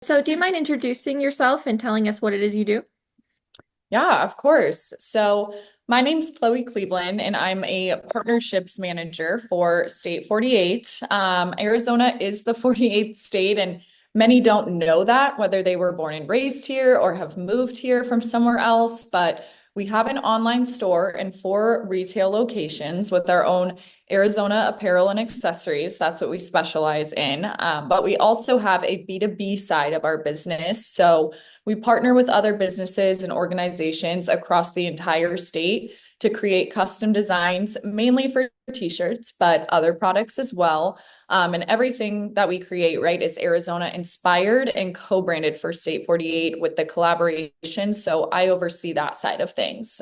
So, do you mind introducing yourself and telling us what it is you do? Yeah, of course. So my name's Chloe Cleveland, and I'm a partnerships manager for State 48. Arizona is the 48th state, and many don't know that, whether they were born and raised here or have moved here from somewhere else. But we have an online store and four retail locations with our own Arizona apparel and accessories. That's what we specialize in. But we also have a B2B side of our business. So we partner with other businesses and organizations across the entire state to create custom designs, mainly for t-shirts, but other products as well. And everything that we create, right, is Arizona inspired and co-branded for State 48 with the collaboration. So I oversee that side of things.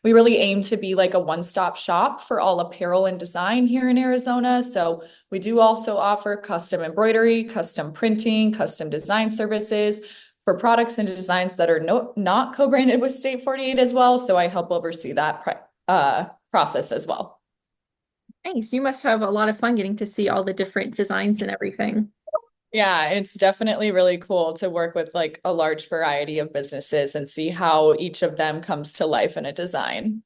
We really aim to be like a one-stop shop for all apparel and design here in Arizona. So we do also offer custom embroidery, custom printing, custom design services for products and designs that are not co-branded with State 48 as well. So I help oversee that process as well. Nice. You must have a lot of fun getting to see all the different designs and everything. Yeah, it's definitely really cool to work with like a large variety of businesses and see how each of them comes to life in a design.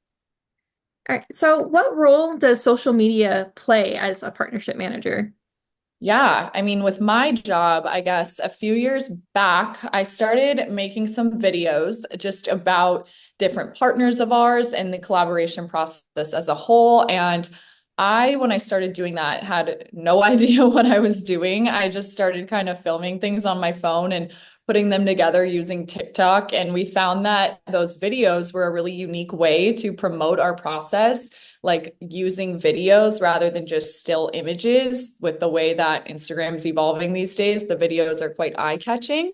All right. So, what role does social media play as a partnership manager? Yeah, I mean, with my job, I guess a few years back, I started making some videos just about different partners of ours and the collaboration process as a whole. And when I started doing that, had no idea what I was doing. I just started kind of filming things on my phone and putting them together using TikTok. And we found that those videos were a really unique way to promote our process, like using videos rather than just still images. With the way that Instagram's evolving these days, the videos are quite eye-catching.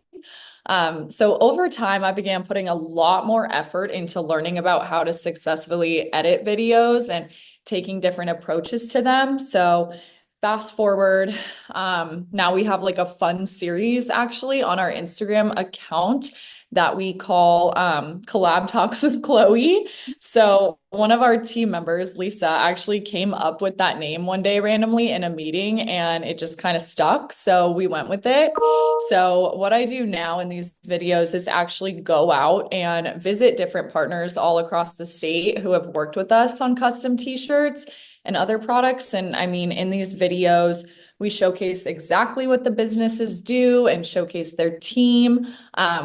So over time, I began putting a lot more effort into learning about how to successfully edit videos and taking different approaches to them. So fast forward, now we have like a fun series actually on our Instagram account that we call Collab Talks with Chloe. So one of our team members, Lisa, actually came up with that name one day randomly in a meeting and it just kind of stuck. So we went with it. So what I do now in these videos is actually go out and visit different partners all across the state who have worked with us on custom t-shirts and other products. And I mean, in these videos, we showcase exactly what the businesses do and showcase their team.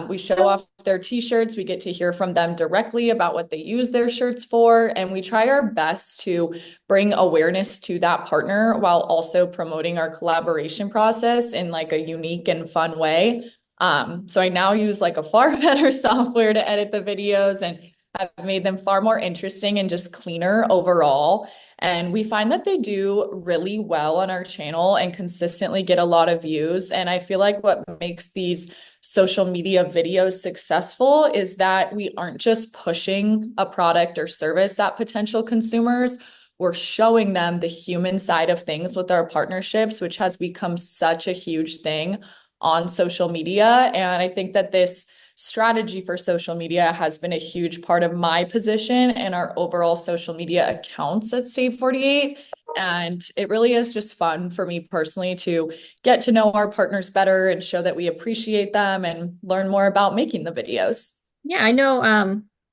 We show off their t-shirts. We get to hear from them directly about what they use their shirts for. And we try our best to bring awareness to that partner while also promoting our collaboration process in like a unique and fun way. So I now use like a far better software to edit the videos and I've made them far more interesting and just cleaner overall. And we find that they do really well on our channel and consistently get a lot of views. And I feel like what makes these social media videos successful is that we aren't just pushing a product or service at potential consumers. We're showing them the human side of things with our partnerships, which has become such a huge thing on social media. And I think that this strategy for social media has been a huge part of my position and our overall social media accounts at State 48. And it really is just fun for me personally to get to know our partners better and show that we appreciate them and learn more about making the videos. Yeah, I know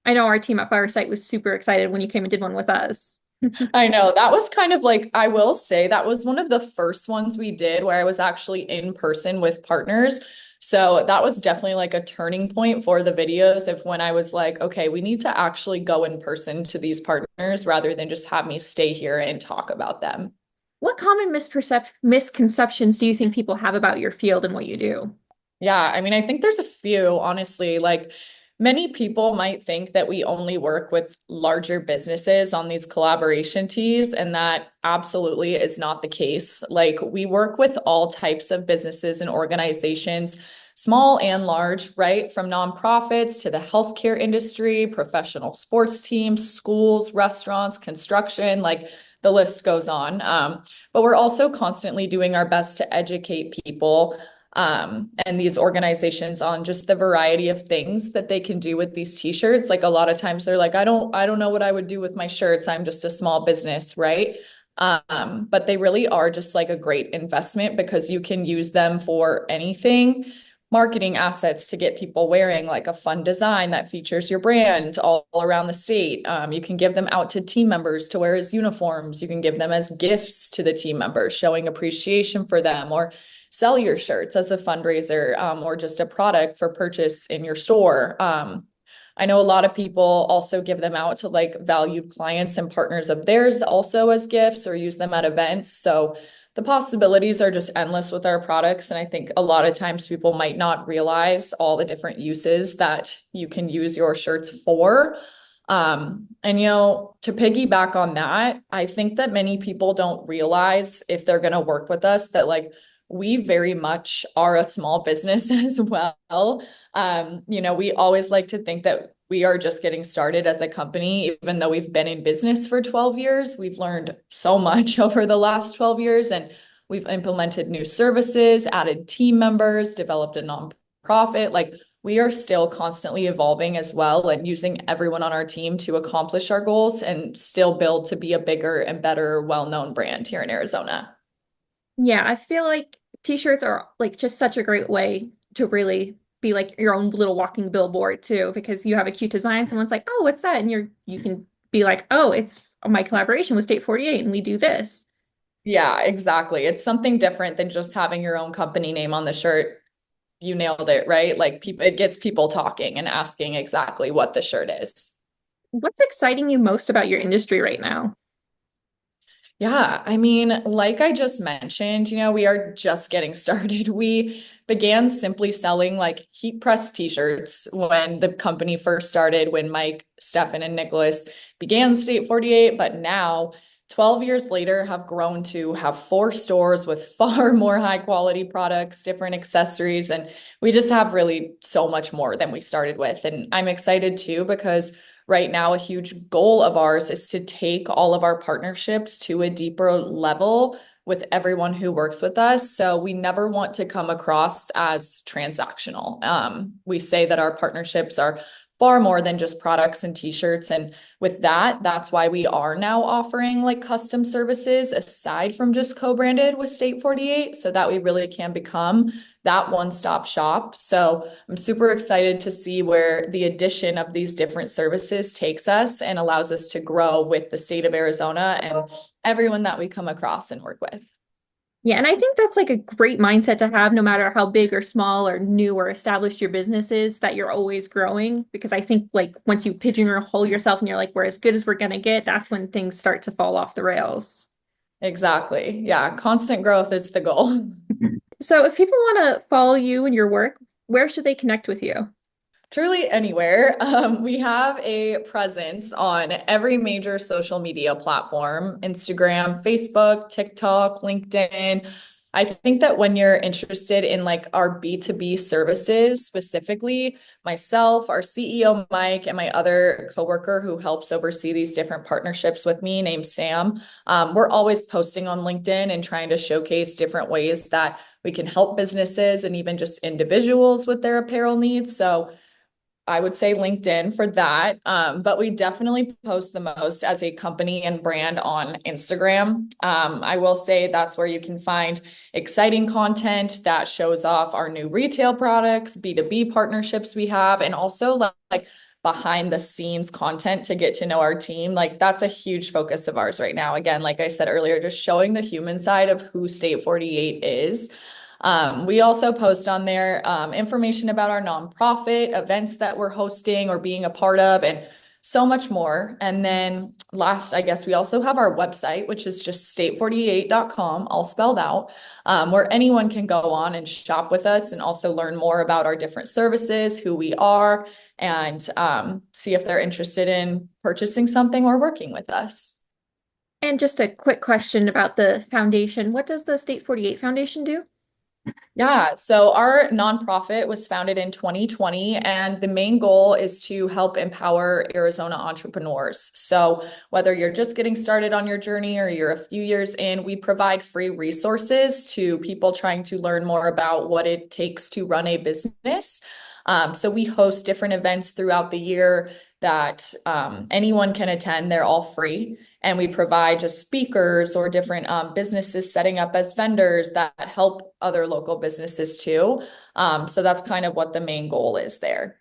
our team at Fyresite was super excited when you came and did one with us. I know that was kind of like, I will say that was one of the first ones we did where I was actually in person with partners. So that was definitely like a turning point for the videos of when I was like, okay, we need to actually go in person to these partners rather than just have me stay here and talk about them. What common misconceptions do you think people have about your field and what you do? Yeah, I mean, I think there's a few, honestly. Like many people might think that we only work with larger businesses on these collaboration tees, and that absolutely is not the case. Like we work with all types of businesses and organizations, small and large, right? From nonprofits to the healthcare industry, professional sports teams, schools, restaurants, construction, like the list goes on. But we're also constantly doing our best to educate people and these organizations on just the variety of things that they can do with these t-shirts. Like a lot of times they're like, I don't know what I would do with my shirts. I'm just a small business, right? But they really are just like a great investment because you can use them for anything. marketing assets to get people wearing like a fun design that features your brand all around the state. You can give them out to team members to wear as uniforms. You can give them as gifts to the team members, showing appreciation for them, or sell your shirts as a fundraiser, or just a product for purchase in your store. I know a lot of people also give them out to like valued clients and partners of theirs also as gifts or use them at events. So the possibilities are just endless with our products. And I think a lot of times people might not realize all the different uses that you can use your shirts for. And to piggyback on that, I think that many people don't realize if they're going to work with us that like we very much are a small business as well. We always like to think that we are just getting started as a company, even though we've been in business for 12 years. We've learned so much over the last 12 years, and we've implemented new services, added team members, developed a nonprofit. Like we are still constantly evolving as well and using everyone on our team to accomplish our goals and still build to be a bigger and better, well-known brand here in Arizona. Yeah, I feel like t-shirts are like just such a great way to really be like your own little walking billboard too, because you have a cute design, someone's like, "Oh, what's that?" And you can be like, "Oh, it's my collaboration with State 48 and we do this." Yeah, exactly. It's something different than just having your own company name on the shirt. You nailed it, right? Like people, it gets people talking and asking exactly what the shirt is. What's exciting you most about your industry right now? Yeah, I mean, like I just mentioned, we are just getting started. We began simply selling like heat press t-shirts when the company first started, when Mike, Stefan, and Nicholas began State 48, but now 12 years later have grown to have 4 stores with far more high quality products, different accessories, and we just have really so much more than we started with. And I'm excited too because right now, a huge goal of ours is to take all of our partnerships to a deeper level with everyone who works with us. So we never want to come across as transactional. We say that our partnerships are far more than just products and t-shirts. And with that, that's why we are now offering like custom services aside from just co-branded with State 48 so that we really can become that one-stop shop. So I'm super excited to see where the addition of these different services takes us and allows us to grow with the state of Arizona and everyone that we come across and work with. Yeah, and I think that's like a great mindset to have no matter how big or small or new or established your business is, that you're always growing. Because I think like once you pigeonhole yourself and you're like, we're as good as we're gonna get, that's when things start to fall off the rails. Exactly. Yeah. Constant growth is the goal. So if people want to follow you and your work, where should they connect with you? Truly anywhere. We have a presence on every major social media platform: Instagram, Facebook, TikTok, LinkedIn. I think that when you're interested in like our B2B services, specifically myself, our CEO, Mike, and my other coworker who helps oversee these different partnerships with me, named Sam, we're always posting on LinkedIn and trying to showcase different ways that we can help businesses and even just individuals with their apparel needs. So I would say LinkedIn for that. But we definitely post the most as a company and brand on Instagram. I will say that's where you can find exciting content that shows off our new retail products, B2B partnerships we have, and also like behind the scenes content to get to know our team. Like that's a huge focus of ours right now. Again, like I said earlier, just showing the human side of who State 48 is. We also post on there information about our nonprofit, events that we're hosting or being a part of, and so much more. And then last, I guess we also have our website, which is just state48.com, all spelled out, where anyone can go on and shop with us and also learn more about our different services, who we are, and see if they're interested in purchasing something or working with us. And just a quick question about the foundation. What does the State 48 Foundation do? Yeah, so our nonprofit was founded in 2020, and the main goal is to help empower Arizona entrepreneurs. So, whether you're just getting started on your journey or you're a few years in, we provide free resources to people trying to learn more about what it takes to run a business. So, we host different events throughout the year that anyone can attend. They're all free. And we provide just speakers or different businesses setting up as vendors that help other local businesses too. So that's kind of what the main goal is there.